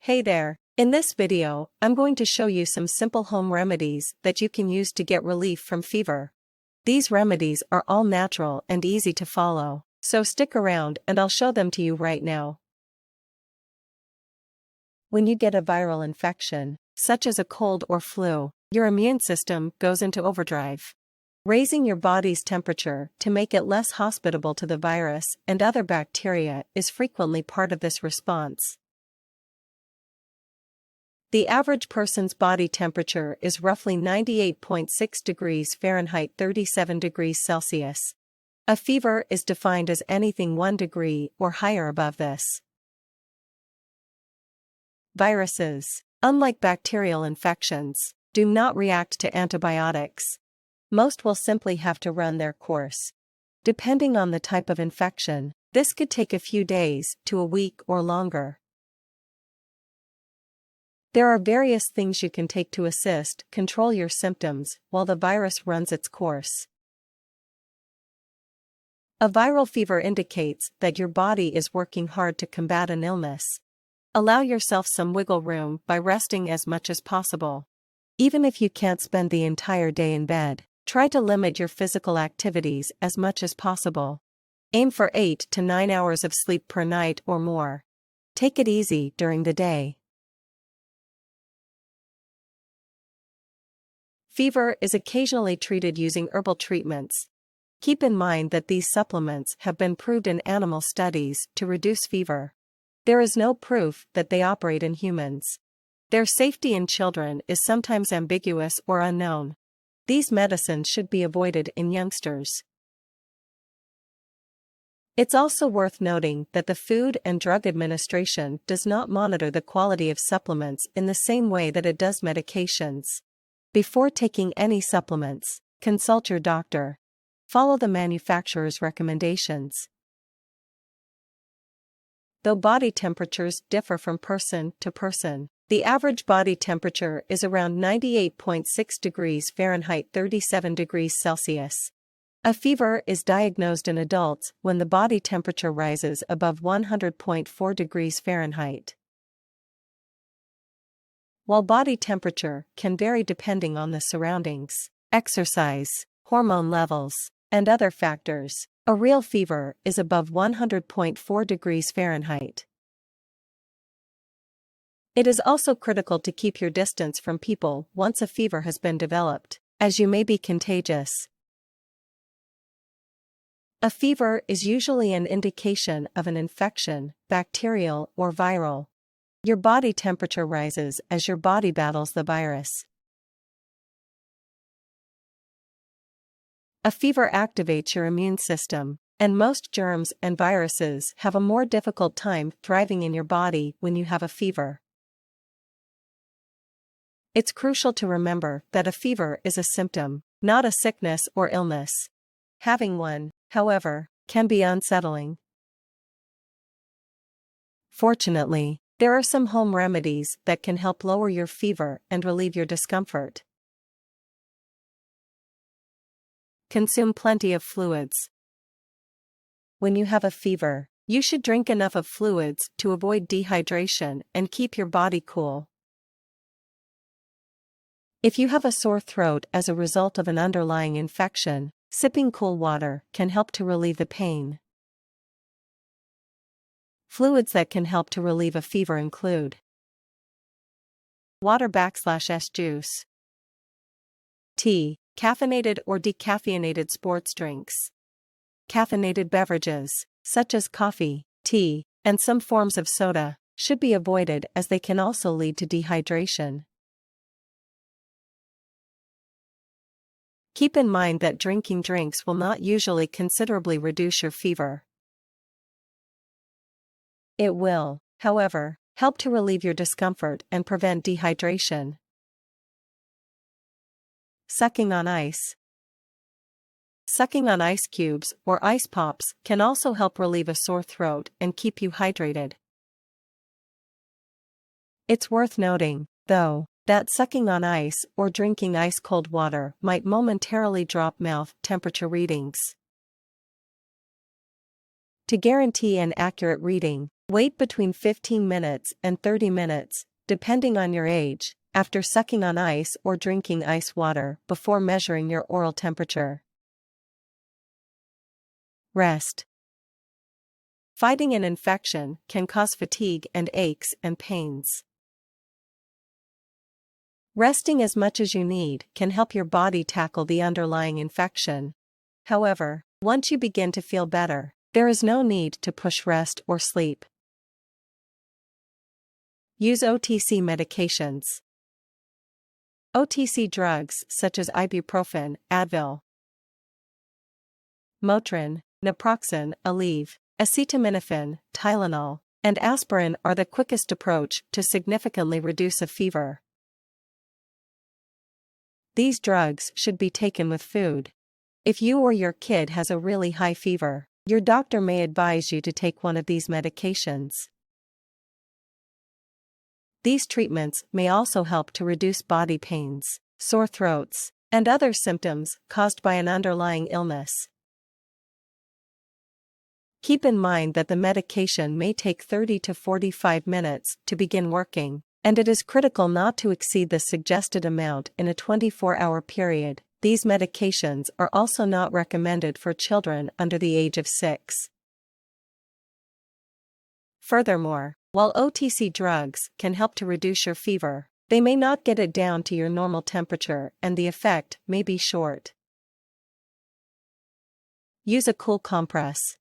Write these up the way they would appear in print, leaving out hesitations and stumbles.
Hey there! In this video, I'm going to show you some simple home remedies that you can use to get relief from fever. These remedies are all natural and easy to follow, so stick around and I'll show them to you right now. When you get a viral infection, such as a cold or flu, your immune system goes into overdrive. Raising your body's temperature to make it less hospitable to the virus and other bacteria is frequently part of this response. The average person's body temperature is roughly 98.6 degrees Fahrenheit 37 degrees Celsius. A fever is defined as anything 1 degree or higher above this. Viruses, unlike bacterial infections, do not react to antibiotics. Most will simply have to run their course. Depending on the type of infection, this could take a few days to a week or longer. There are various things you can take to assist control your symptoms while the virus runs its course. A viral fever indicates that your body is working hard to combat an illness. Allow yourself some wiggle room by resting as much as possible. Even if you can't spend the entire day in bed, try to limit your physical activities as much as possible. Aim for 8 to 9 hours of sleep per night or more. Take it easy during the day. Fever is occasionally treated using herbal treatments. Keep in mind that these supplements have been proved in animal studies to reduce fever. There is no proof that they operate in humans. Their safety in children is sometimes ambiguous or unknown. These medicines should be avoided in youngsters. It's also worth noting that the Food and Drug Administration does not monitor the quality of supplements in the same way that it does medications. Before taking any supplements, consult your doctor. Follow the manufacturer's recommendations. Though body temperatures differ from person to person, the average body temperature is around 98.6 degrees Fahrenheit 37 degrees Celsius. A fever is diagnosed in adults when the body temperature rises above 100.4 degrees Fahrenheit. While body temperature can vary depending on the surroundings, exercise, hormone levels, and other factors, a real fever is above 100.4 degrees Fahrenheit. It is also critical to keep your distance from people once a fever has been developed, as you may be contagious. A fever is usually an indication of an infection, bacterial or viral. Your body temperature rises as your body battles the virus. A fever activates your immune system, and most germs and viruses have a more difficult time thriving in your body when you have a fever. It's crucial to remember that a fever is a symptom, not a sickness or illness. Having one, however, can be unsettling. Fortunately, there are some home remedies that can help lower your fever and relieve your discomfort. Consume plenty of fluids. When you have a fever, you should drink enough of fluids to avoid dehydration and keep your body cool. If you have a sore throat as a result of an underlying infection, sipping cool water can help to relieve the pain. Fluids that can help to relieve a fever include water/S juice, tea, caffeinated or decaffeinated sports drinks, caffeinated beverages, such as coffee, tea, and some forms of soda, should be avoided as they can also lead to dehydration. Keep in mind that drinking drinks will not usually considerably reduce your fever. It will, however, help to relieve your discomfort and prevent dehydration. Sucking on ice. Sucking on ice cubes or ice pops can also help relieve a sore throat and keep you hydrated. It's worth noting, though, that sucking on ice or drinking ice-cold water might momentarily drop mouth temperature readings. To guarantee an accurate reading, Wait between 15 minutes and 30 minutes, depending on your age, after sucking on ice or drinking ice water before measuring your oral temperature. Rest. Fighting an infection can cause fatigue and aches and pains. Resting as much as you need can help your body tackle the underlying infection. However, once you begin to feel better, there is no need to push rest or sleep. Use OTC medications. OTC drugs such as ibuprofen, Advil, Motrin, naproxen, Aleve, acetaminophen, Tylenol, and aspirin are the quickest approach to significantly reduce a fever. These drugs should be taken with food. If you or your kid has a really high fever, your doctor may advise you to take one of these medications. These treatments may also help to reduce body pains, sore throats, and other symptoms caused by an underlying illness. Keep in mind that the medication may take 30 to 45 minutes to begin working, and it is critical not to exceed the suggested amount in a 24-hour period. These medications are also not recommended for children under the age of 6. Furthermore, while OTC drugs can help to reduce your fever, they may not get it down to your normal temperature and the effect may be short. Use a cool compress.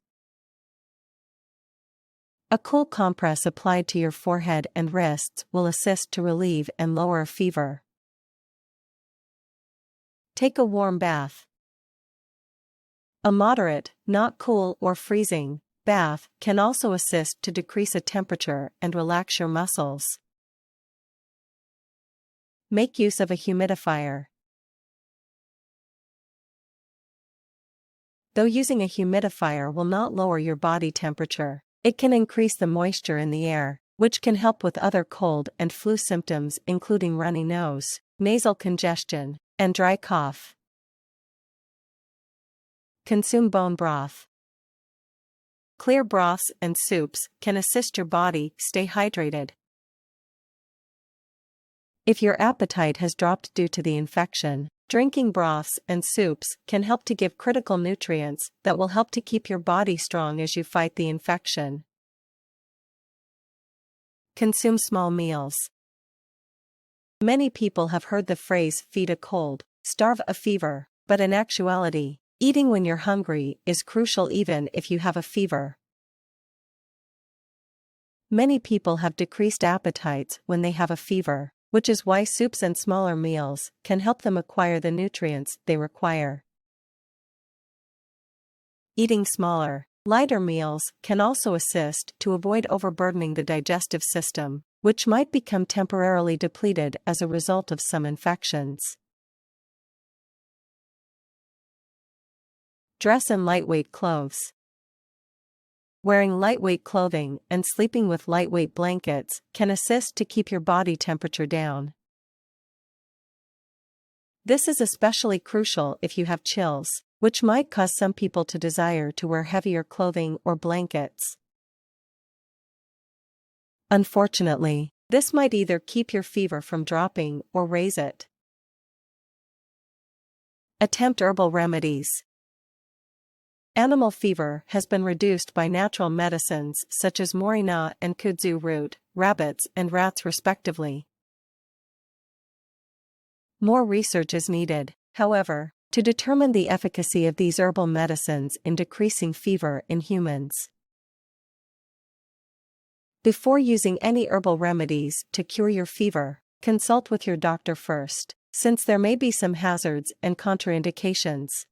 A cool compress applied to your forehead and wrists will assist to relieve and lower a fever. Take a warm bath. A moderate, not cool or freezing, bath can also assist to decrease a temperature and relax your muscles. Make use of a humidifier. Though using a humidifier will not lower your body temperature, it can increase the moisture in the air, which can help with other cold and flu symptoms including runny nose, nasal congestion, and dry cough. Consume bone broth. Clear broths and soups can assist your body stay hydrated. If your appetite has dropped due to the infection, drinking broths and soups can help to give critical nutrients that will help to keep your body strong as you fight the infection. Consume small meals. Many people have heard the phrase feed a cold, starve a fever, but in actuality, eating when you're hungry is crucial even if you have a fever. Many people have decreased appetites when they have a fever, which is why soups and smaller meals can help them acquire the nutrients they require. Eating smaller, lighter meals can also assist to avoid overburdening the digestive system, which might become temporarily depleted as a result of some infections. Dress in lightweight clothes. Wearing lightweight clothing and sleeping with lightweight blankets can assist to keep your body temperature down. This is especially crucial if you have chills, which might cause some people to desire to wear heavier clothing or blankets. Unfortunately, this might either keep your fever from dropping or raise it. Attempt herbal remedies. Animal fever has been reduced by natural medicines such as morina and kudzu root, rabbits and rats respectively. More research is needed, however, to determine the efficacy of these herbal medicines in decreasing fever in humans. Before using any herbal remedies to cure your fever, consult with your doctor first, since there may be some hazards and contraindications.